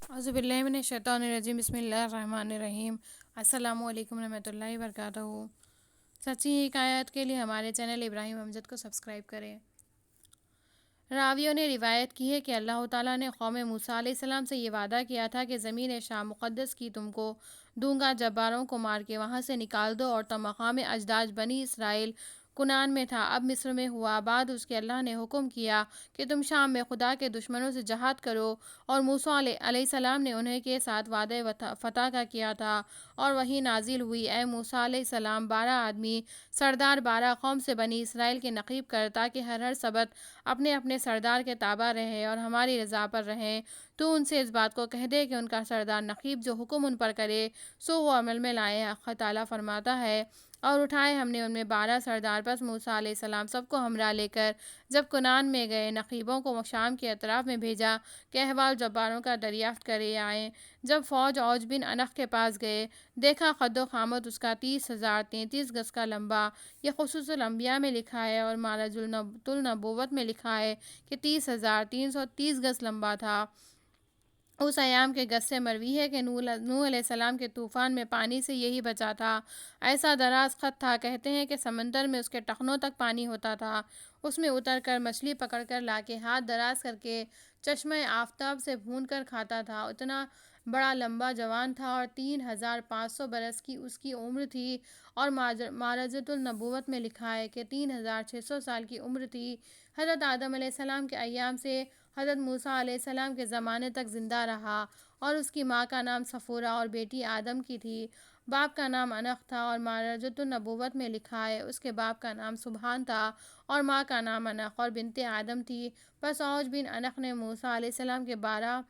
اعوذ باللہ من الشیطان الرجیم، بسم اللہ الرحمن الرحیم۔ السلام علیکم ورحمۃ اللہ وبرکاتہ۔ سچی حکایات کے لیے ہمارے چینل ابراہیم امجد کو سبسکرائب کریں۔ راویوں نے روایت کی ہے کہ اللہ تعالیٰ نے قوم موسیٰ علیہ السلام سے یہ وعدہ کیا تھا کہ زمین شام مقدس کی تم کو دوں گا، جباروں کو مار کے وہاں سے نکال دو، اور تم مقام اجداد بنی اسرائیل کنعان میں تھا، اب مصر میں ہوا۔ بعد اس کے اللہ نے حکم کیا کہ تم شام میں خدا کے دشمنوں سے جہاد کرو، اور موسیٰ علیہ السلام نے انہیں کے ساتھ وعدہ فتح کا کیا تھا، اور وحی نازل ہوئی: اے موسیٰ علیہ السلام، 12 آدمی سردار 12 قوم سے بنی اسرائیل کے نقیب کر، تاکہ ہر سبت اپنے اپنے سردار کے تابع رہے اور ہماری رضا پر رہیں۔ تو ان سے اس بات کو کہہ دے کہ ان کا سردار نقیب جو حکم ان پر کرے سو وہ عمل میں لائیں۔ حق تعالیٰ فرماتا ہے: اور اٹھائے ہم نے ان میں 12 سردار، پس موسیٰ علیہ السلام سب کو ہمراہ لے کر جب کنعان میں گئے، نقیبوں کو شام کے اطراف میں بھیجا کہ احوال جباروں کا دریافت کرے آئیں۔ جب فوج اوج بن عنق کے پاس گئے، دیکھا قد و قامت اس کا 30,000 33 گز کا لمبا۔ یہ خصوص الانبیاء میں لکھا ہے، اور معرج النبوت میں لکھا ہے کہ 30,330 گز لمبا تھا۔ اس ایام کے گز سے مروی ہے کہ نوح علیہ السلام کے طوفان میں پانی سے یہی بچا تھا۔ ایسا دراز خط تھا، کہتے ہیں کہ سمندر میں اس کے ٹخنوں تک پانی ہوتا تھا۔ اس میں اتر کر مچھلی پکڑ کر لا کے ہاتھ دراز کر کے چشمہ آفتاب سے بھون کر کھاتا تھا۔ اتنا بڑا لمبا جوان تھا، اور 3,500 برس کی اس کی عمر تھی، اور معرج النبوت میں لکھا ہے کہ 3,600 سال کی عمر تھی۔ حضرت آدم علیہ السلام کے ایام سے حضرت موسیٰ علیہ السلام کے زمانے تک زندہ رہا، اور اس کی ماں کا نام صفورہ اور بیٹی آدم کی تھی۔ باپ کا نام عنق تھا، اور معرج النبوت میں لکھا ہے اس کے باپ کا نام سبحان تھا، اور ماں کا نام عنق، اور بنت آدم تھی۔ پس اوج بن عنق نے موسیٰ علیہ السلام کے 12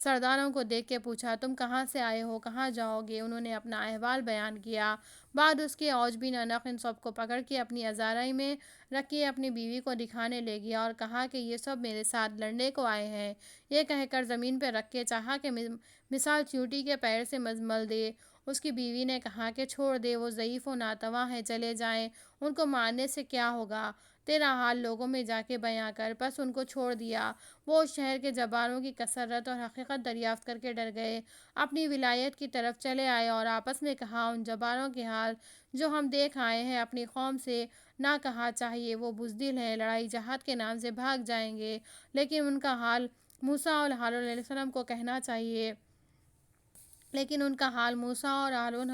سرداروں کو دیکھ کے پوچھا: تم کہاں سے آئے ہو، کہاں جاؤ گے؟ انہوں نے اپنا احوال بیان کیا۔ بعد اس کے اوج بن عنق ان سب کو پکڑ کے اپنی ازارائی میں رکھ کے اپنی بیوی کو دکھانے لے گیا، اور کہا کہ یہ سب میرے ساتھ لڑنے کو آئے ہیں۔ یہ کہہ کر زمین پہ رکھ کے چاہا کہ مثال چیونٹی کے پیر سے مل دے۔ اس کی بیوی نے کہا کہ چھوڑ دے، وہ ضعیف و ناتواں ہیں، چلے جائیں، ان کو مارنے سے کیا ہوگا، تیرا حال لوگوں میں جا کے بیان کر۔ پس ان کو چھوڑ دیا۔ وہ اس شہر کے جباروں کی کثرت اور حقیقت دریافت کر کے ڈر گئے، اپنی ولایت کی طرف چلے آئے، اور آپس میں کہا: ان جباروں کے حال جو ہم دیکھ آئے ہیں اپنی قوم سے نہ کہا چاہیے، وہ بزدل ہیں، لڑائی جہاد کے نام سے بھاگ جائیں گے، لیکن ان کا حال موسیٰ اور ہارون علیہ السلام کو کہنا چاہیے۔ ہارون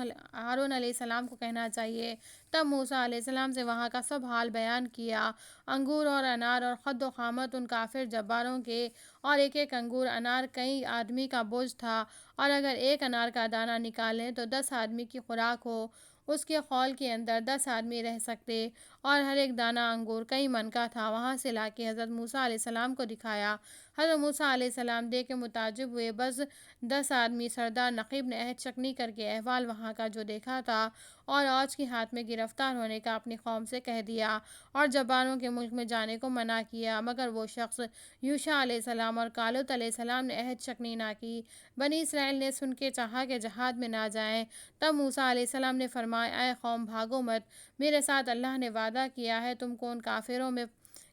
علیہ السلام کو کہنا چاہیے۔ تب موسیٰ علیہ السلام سے وہاں کا سب حال بیان کیا۔ انگور اور انار اور قد و قامت ان کافر جباروں کے، اور ایک ایک انگور انار کئی آدمی کا بوجھ تھا، اور اگر ایک انار کا دانہ نکالیں تو 10 آدمی کی خوراک ہو۔ اس کے خول کے اندر 10 آدمی رہ سکتے، اور ہر ایک دانہ انگور کئی من کا تھا۔ وہاں سے لا کے حضرت موسیٰ علیہ السلام کو دکھایا۔ حضرت موسیٰ علیہ السلام دیکھ کے متعجب ہوئے۔ بس 10 آدمی سردار نقیب نے عہد شکنی کر کے احوال وہاں کا جو دیکھا تھا، اور اوج کے ہاتھ میں گرفتار ہونے کا اپنی قوم سے کہہ دیا، اور جباروں کے ملک میں جانے کو منع کیا، مگر وہ شخص یوشع علیہ السلام اور کالوت علیہ السلام نے عہد شکنی نہ کی۔ بنی اسرائیل نے سن کے چاہا کہ جہاد میں نہ جائیں۔ تب موسیٰ علیہ السلام نے فرمایا: اے قوم، بھاگو مت، میرے ساتھ اللہ نے وعدہ کیا ہے تم کو ان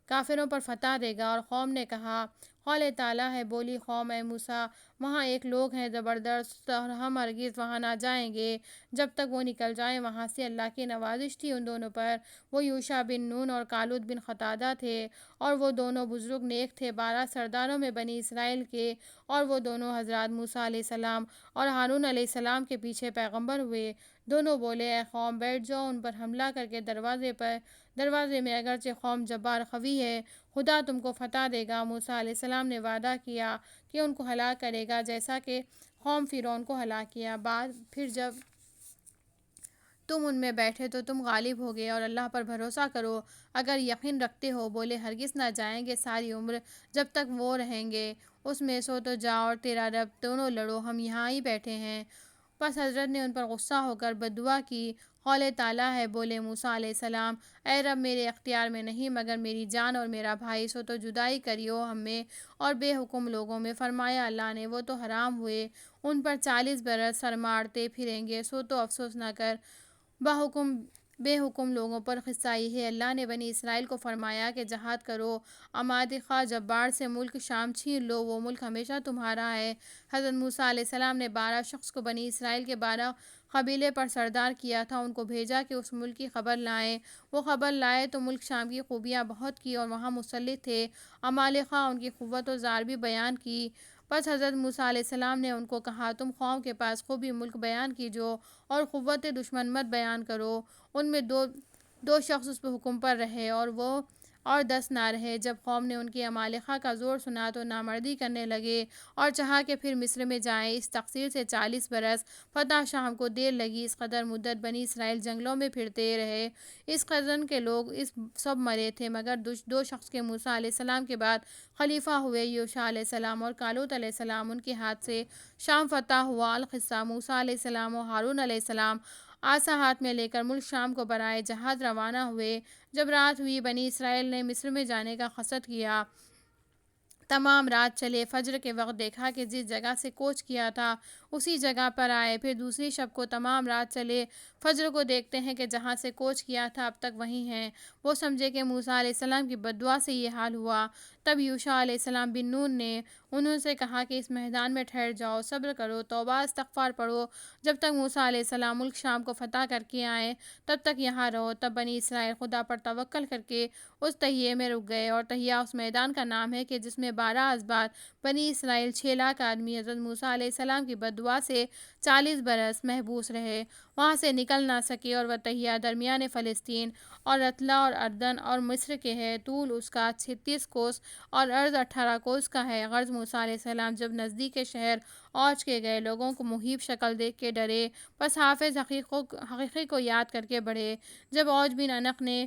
کافروں پر فتح دے گا۔ اور قوم نے کہا: قول تعالیٰ ہے۔ بولی قوم: اے موسیٰ، وہاں ایک لوگ ہیں زبردست، اور ہم ہرگز وہاں نہ جائیں گے جب تک وہ نکل جائیں وہاں سے۔ اللہ کی نوازش تھی ان دونوں پر، وہ یوشع بن نون اور کالوت بن قتادہ تھے، اور وہ دونوں بزرگ نیک تھے 12 سرداروں میں بنی اسرائیل کے، اور وہ دونوں حضرات موسیٰ علیہ السلام اور ہارون علیہ السلام کے پیچھے پیغمبر ہوئے۔ دونوں بولے: اے قوم، بیٹھ جاؤ ان پر حملہ کر کے دروازے میں، اگرچہ قوم جبار قوی ہے، خدا تم کو فتح دے گا۔ موسیٰ علیہ السلام نے وعدہ کیا کہ ان کو ہلاک کرے گا، جیسا کہ قوم فرعون کو ہلاک کیا۔ پھر جب تم ان میں بیٹھے تو تم غالب ہو گئے، اور اللہ پر بھروسہ کرو اگر یقین رکھتے ہو۔ بولے: ہرگز نہ جائیں گے ساری عمر جب تک وہ رہیں گے اس میں، سو تو جا اور تیرا رب دونوں لڑو، ہم یہاں ہی بیٹھے ہیں۔ پس حضرت نے ان پر غصہ ہو کر بددعا کی۔ قول تعالیٰ ہے۔ بولے موسیٰ علیہ السلام: اے رب، میرے اختیار میں نہیں مگر میری جان اور میرا بھائی، سو تو جدائی کریو ہم میں اور بے حکم لوگوں میں۔ فرمایا اللہ نے: وہ تو حرام ہوئے، ان پر 40 برس سر مارتے پھریں گے، سو تو افسوس نہ کر، بے حکم لوگوں پر قصہ یہ ہے، اللہ نے بنی اسرائیل کو فرمایا کہ جہاد کرو، امالقہ جبار سے ملک شام چھین لو، وہ ملک ہمیشہ تمہارا ہے۔ حضرت موسیٰ علیہ السلام نے 12 شخص کو بنی اسرائیل کے 12 قبیلے پر سردار کیا تھا، ان کو بھیجا کہ اس ملک کی خبر لائیں۔ وہ خبر لائے تو ملک شام کی خوبیاں بہت کی اور وہاں مسلط تھے امالقہ، ان کی قوت و زار بھی بیان کی۔ پس حضرت موسیٰ علیہ السلام نے ان کو کہا، تم قوم کے پاس خوبی ملک بیان کیجو اور قوت دشمن مت بیان کرو۔ ان میں دو شخص اس پہ حکم پر رہے اور 10 نہ رہے۔ جب قوم نے ان کی امالقہ کا زور سنا تو نامردی کرنے لگے اور چاہا کہ پھر مصر میں جائیں۔ اس تقصیر سے 40 برس فتح شام کو دیر لگی، اس قدر مدت بنی اسرائیل جنگلوں میں پھرتے رہے۔ اس قرن کے لوگ سب مرے تھے مگر 2 شخص کے موسیٰ علیہ السلام کے بعد خلیفہ ہوئے، یوشع علیہ السلام اور کالوت علیہ السلام۔ ان کے ہاتھ سے شام فتح ہوا۔ القصہ، موسیٰ علیہ السلام اور ہارون علیہ السلام عصا ہاتھ میں لے کر ملک شام کو برائے جہاد روانہ ہوئے۔ جب رات ہوئی بنی اسرائیل نے مصر میں جانے کا قصد کیا، تمام رات چلے، فجر کے وقت دیکھا کہ جس جگہ سے کوچ کیا تھا اسی جگہ پر آئے۔ پھر دوسری شب کو تمام رات چلے، فجر کو دیکھتے ہیں کہ جہاں سے کوچ کیا تھا اب تک وہیں ہیں۔ وہ سمجھے کہ موسیٰ علیہ السلام کی بد دعا سے یہ حال ہوا۔ تب یوشع علیہ السلام بن نون نے انہوں سے کہا کہ اس میدان میں ٹھہر جاؤ، صبر کرو، توبہ استغفار پڑھو، جب تک موسیٰ علیہ السلام ملک شام کو فتح کر کے آئیں تب تک یہاں رہو۔ تب بنی اسرائیل خدا پر توکل کر کے اس تہیے میں رک گئے، اور تہیہ اس میدان کا نام ہے کہ جس میں 12 ازباط بنی اسرائیل 6 لاکھ آدمی حضرت موسیٰ علیہ السلام کی بد دعا سے 40 برس محبوس رہے، وہاں سے نکل نہ سکے۔ اور وہ تہیہ درمیان فلسطین اور رتلہ اور اردن اور مصر کے ہے، طول اس کا 36 کوس اور عرض 18 کوس کا ہے۔ غرض موسیٰ علیہ السلام جب نزدیک شہر اوج کے گئے، لوگوں کو مہیب شکل دیکھ کے ڈرے، پس حافظ حقیقی کو یاد کر کے بڑھے۔ جب اوج بن انق نے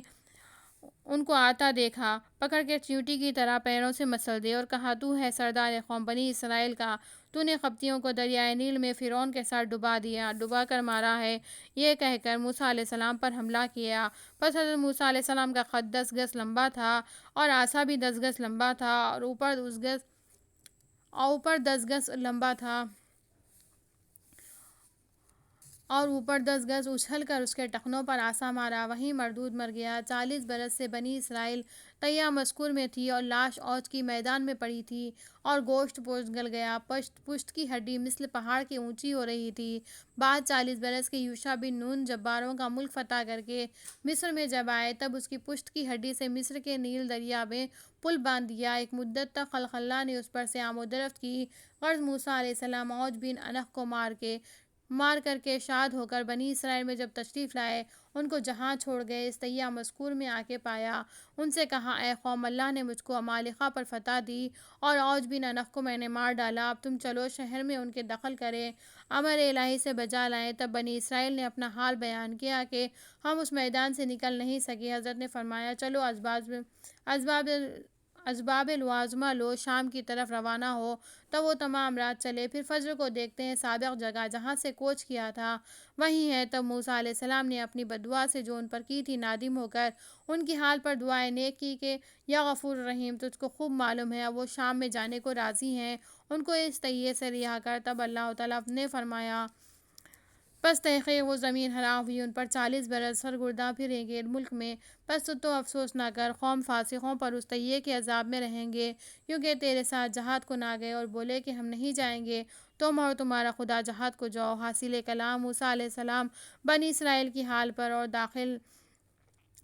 ان کو آتا دیکھا، پکڑ کے چیونٹی کی طرح پیروں سے مسل دے اور کہا، تو ہے سردار قوم بنی اسرائیل کا، تو نے قبطیوں کو دریائے نیل میں فرعون کے ساتھ ڈبا کر مارا ہے۔ یہ کہہ کر موسیٰ علیہ السلام پر حملہ کیا۔ پس حضرت موسیٰ علیہ السلام کا قد 10 گز لمبا تھا اور عصا بھی 10 گز لمبا تھا اور اوپر 10 گز لمبا تھا اور اوپر 10 گز اچھل کر اس کے ٹخنوں پر عصا مارا، وہیں مردود مر گیا۔ 40 برس سے بنی اسرائیل تہیہ مذکور میں تھی اور لاش اوج کی میدان میں پڑی تھی اور گوشت پوشت گل گیا، پشت کی ہڈی مثل پہاڑ کی اونچی ہو رہی تھی۔ بعد 40 برس کے یوشع بن نون جباروں کا ملک فتح کر کے مصر میں جب آئے، تب اس کی پشت کی ہڈی سے مصر کے نیل دریا میں پل باندھ دیا۔ ایک مدت تک خلق اللہ نے اس پر سے آمد و رفت کی۔ غرض موسیٰ علیہ السلام اوج بن انق کو مار کر کے شاد ہو کر بنی اسرائیل میں جب تشریف لائے، ان کو جہاں چھوڑ گئے، اس تہیہ مذکور میں آ کے پایا۔ ان سے کہا، اے قوم، اللہ نے مجھ کو امالقہ پر فتح دی اور اوج بن انق کو میں نے مار ڈالا، اب تم چلو شہر میں ان کے دخل کریں، امر الہی سے بجا لائیں۔ تب بنی اسرائیل نے اپنا حال بیان کیا کہ ہم اس میدان سے نکل نہیں سکے۔ حضرت نے فرمایا، چلو اسباب العظمہ لو، شام کی طرف روانہ ہو۔ تب وہ تمام رات چلے، پھر فجر کو دیکھتے ہیں سابق جگہ جہاں سے کوچ کیا تھا وہیں ہے۔ تب موسیٰ علیہ السلام نے اپنی بد دعا سے جو ان پر کی تھی نادم ہو کر ان کی حال پر دعائے نیک کی کہ یا غفور رحیم، تجھ کو خوب معلوم ہے اب وہ شام میں جانے کو راضی ہیں، ان کو اس تہیے سے رہا کر۔ تب اللہ تعالیٰ نے فرمایا، پس تحقیق وہ زمین حرام ہوئی، ان پر 40 برس سرگرداں پھریں گے ملک میں۔ پس تو افسوس نہ کر، قوم فاسقوں پر اس تہیے کے عذاب میں رہیں گے، کیونکہ تیرے ساتھ جہاد کو نہ گئے اور بولے کہ ہم نہیں جائیں گے، تم اور تمہارا خدا جہاد کو جاؤ۔ حاصل کلام، موسیٰ علیہ السلام بنی اسرائیل کی حال پر اور داخل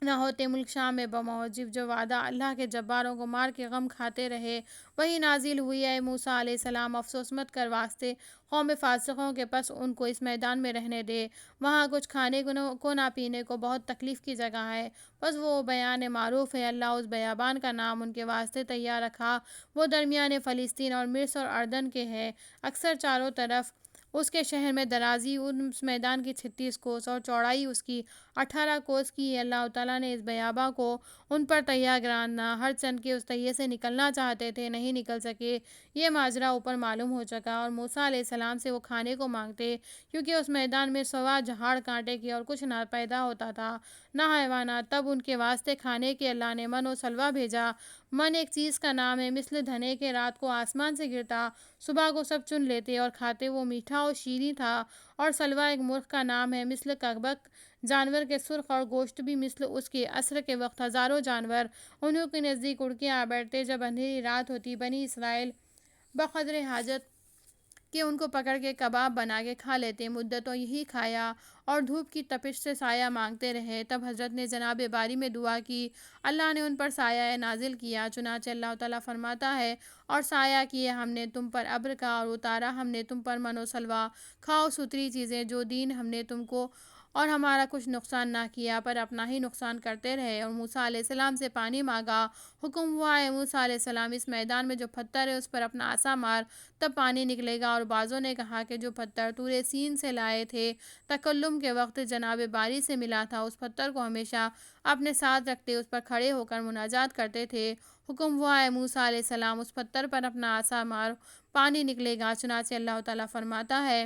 نہ ہوتے ملک شام میں بموجب جو وعدہ اللہ کے جباروں کو مار کے غم کھاتے رہے وہی نازل ہوئی، اے موسیٰ علیہ السلام افسوس مت کر واسطے قوم فاسقوں کے، پس ان کو اس میدان میں رہنے دے، وہاں کچھ کھانے کو نہ پینے کو بہت تکلیف کی جگہ ہے۔ پس وہ بیان معروف ہے، اللہ اس بیابان کا نام ان کے واسطے تیار رکھا، وہ درمیان فلسطین اور مصر اور اردن کے ہے، اکثر چاروں طرف اس کے شہر میں درازی اس میدان کی 36 کوس اور چوڑائی اس کی 18 کوس کی ہے۔ اللہ تعالیٰ نے اس بیاباں کو ان پر تہیہ گرانا، ہر چند کے اس تہیے سے نکلنا چاہتے تھے نہیں نکل سکے، یہ ماجرا اوپر معلوم ہو چکا، اور موسیٰ علیہ السلام سے وہ کھانے کو مانگتے، کیونکہ اس میدان میں سوا جھاڑ کانٹے کی اور کچھ نہ پیدا ہوتا تھا نہ حیوانات۔ تب ان کے واسطے کھانے کے اللہ نے من و سلویٰ بھیجا۔ من ایک چیز کا نام ہے، مثل دھنے کے رات کو آسمان سے گرتا، صبح کو سب چن لیتے اور کھاتے، وہ میٹھا اور شیریں تھا۔ اور سلویٰ ایک مرغ کا نام ہے، مثل کبک جانور کے سرخ اور گوشت بھی مثل اس کے عصر کے وقت ہزاروں جانور انہوں کے نزدیک اڑ کے آ بیٹھتے۔ جب اندھیری رات ہوتی بنی اسرائیل بقدر حاجت کہ ان کو پکڑ کے کباب بنا کے کھا لیتے۔ مدتوں یہی کھایا اور دھوپ کی تپش سے سایہ مانگتے رہے۔ تب حضرت نے جناب باری میں دعا کی، اللہ نے ان پر سایہ نازل کیا۔ چنانچہ اللہ تعالیٰ فرماتا ہے، اور سایہ کیے ہم نے تم پر ابر کا، اور اتارا ہم نے تم پر من و سلوہ، کھاؤ ستھری چیزیں جو دین ہم نے تم کو، اور ہمارا کچھ نقصان نہ کیا پر اپنا ہی نقصان کرتے رہے۔ اور موسیٰ علیہ السلام سے پانی مانگا، حکم ہوا ہے موسیٰ علیہ السلام اس میدان میں جو پتھر ہے اس پر اپنا عصا مار، تب پانی نکلے گا۔ اور بعضوں نے کہا کہ جو پتھر طور سین سے لائے تھے تکلم کے وقت جناب باری سے ملا تھا، اس پتھر کو ہمیشہ اپنے ساتھ رکھتے، اس پر کھڑے ہو کر مناجات کرتے تھے۔ حکم ہوا ہے موسیٰ علیہ السلام اس پتھر پر اپنا عصا مار، پانی نکلے گا۔ چنانچہ اللہ تعالیٰ فرماتا ہے،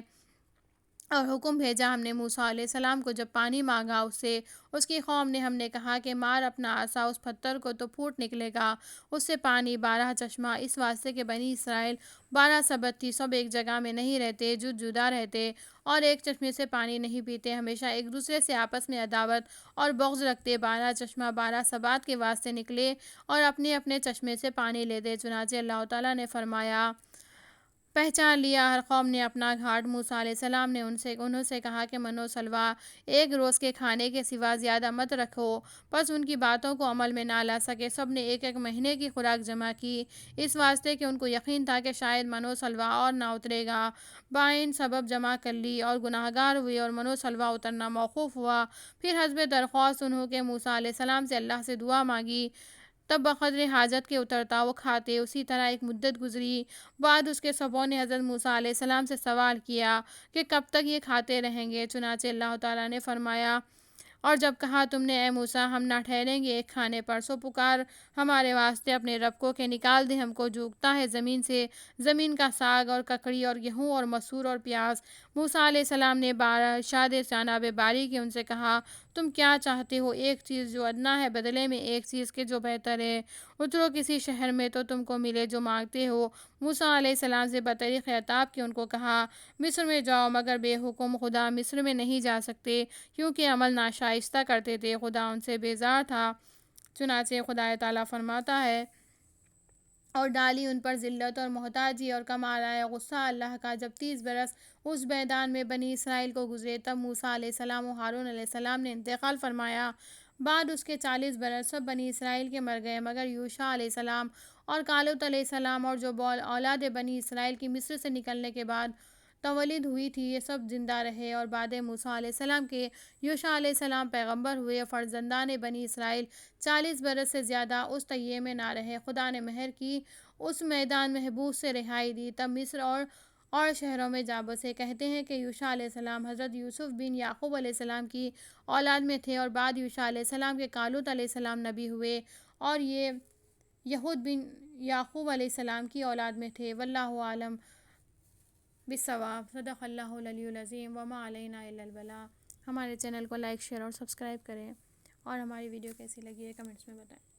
اور حکم بھیجا ہم نے موسیٰ علیہ السلام کو جب پانی مانگا اس سے، اس کی قوم نے ہم نے کہا کہ مار اپنا عصا اس پتھر کو تو پھوٹ نکلے گا اس سے پانی 12 چشمہ، اس واسطے کہ بنی اسرائیل 12 سبت تھی، سب ایک جگہ میں نہیں رہتے، جدا رہتے اور ایک چشمے سے پانی نہیں پیتے، ہمیشہ ایک دوسرے سے آپس میں عداوت اور بغض رکھتے۔ 12 چشمہ 12 سبات کے واسطے نکلے اور اپنے اپنے چشمے سے پانی لیتے۔ چنانچہ اللہ تعالیٰ نے فرمایا، پہچان لیا ہر قوم نے اپنا گھاٹ۔ موسیٰ علیہ السلام نے انہوں سے کہا کہ من و سلوہ ایک روز کے کھانے کے سوا زیادہ مت رکھو۔ پس ان کی باتوں کو عمل میں نہ لا سکے، سب نے ایک ایک مہینے کی خوراک جمع کی، اس واسطے کہ ان کو یقین تھا کہ شاید من و سلوہ اور نہ اترے گا۔ بائن سبب جمع کر لی اور گناہگار ہوئے اور من و سلوہ اترنا موقوف ہوا۔ پھر حسب درخواست انہوں کے موسیٰ علیہ السلام سے اللہ سے دعا مانگی، تب بقدر حاجت کے اترتا وہ کھاتے۔ اسی طرح ایک مدت گزری، بعد اس کے سبوں نے حضرت موسیٰ علیہ السلام سے سوال کیا کہ کب تک یہ کھاتے رہیں گے؟ چنانچہ اللہ تعالیٰ نے فرمایا، اور جب کہا تم نے اے موسیٰ ہم نہ ٹھہریں گے ایک کھانے پر، سو پکار ہمارے واسطے اپنے رب کو کہ نکال دے ہم کو جو اگتا ہے زمین سے، زمین کا ساگ اور ککڑی اور گیہوں اور مسور اور پیاز۔ موسیٰ علیہ السلام نے ارشاد جناب باری کی ان سے کہا، تم کیا چاہتے ہو؟ ایک چیز جو ادنا ہے بدلے میں ایک چیز کے جو بہتر ہے، اترو کسی شہر میں تو تم کو ملے جو مانگتے ہو۔ موسیٰ علیہ السلام سے بطریق عتاب کے ان کو کہا، مصر میں جاؤ، مگر بے حکم خدا مصر میں نہیں جا سکتے کیونکہ عمل ناشائستہ کرتے تھے، خدا ان سے بیزار تھا۔ چنانچہ خدا تعالیٰ فرماتا ہے، اور ڈالی ان پر ذلت اور محتاجی اور کمال آیا غصہ اللہ کا جب 30 برس اس میدان میں بنی اسرائیل کو گزرے۔ تب موسیٰ علیہ السلام و ہارون علیہ السلام نے انتقال فرمایا، بعد اس کے 40 برس سب بنی اسرائیل کے مر گئے مگر یوشع علیہ السلام اور کالوت علیہ السلام اور جو اولاد بنی اسرائیل کی مصر سے نکلنے کے بعد تولد ہوئی تھی یہ سب زندہ رہے۔ اور بعد موسیٰ علیہ السلام کے یوشع علیہ السلام پیغمبر ہوئے۔ فرزندان بنی اسرائیل 40 برس سے زیادہ اس تیہ میں نہ رہے، خدا نے مہر کی، اس میدان محبوس سے رہائی دی، تب مصر اور شہروں میں جا بسے۔ کہتے ہیں کہ یوشع علیہ السلام حضرت یوسف بن یعقوب علیہ السلام کی اولاد میں تھے، اور بعد یوشع علیہ السلام کے کالوت علیہ السلام نبی ہوئے اور یہ یہود بن یعقوب علیہ السلام کی اولاد میں تھے۔ واللہ عالم بالصواب۔ صدق اللہ العلی العظیم، وما علینا الا البلاغ۔ ہمارے چینل کو لائک، شیئر اور سبسکرائب کریں، اور ہماری ویڈیو کیسی لگی ہے کمنٹس میں بتائیں۔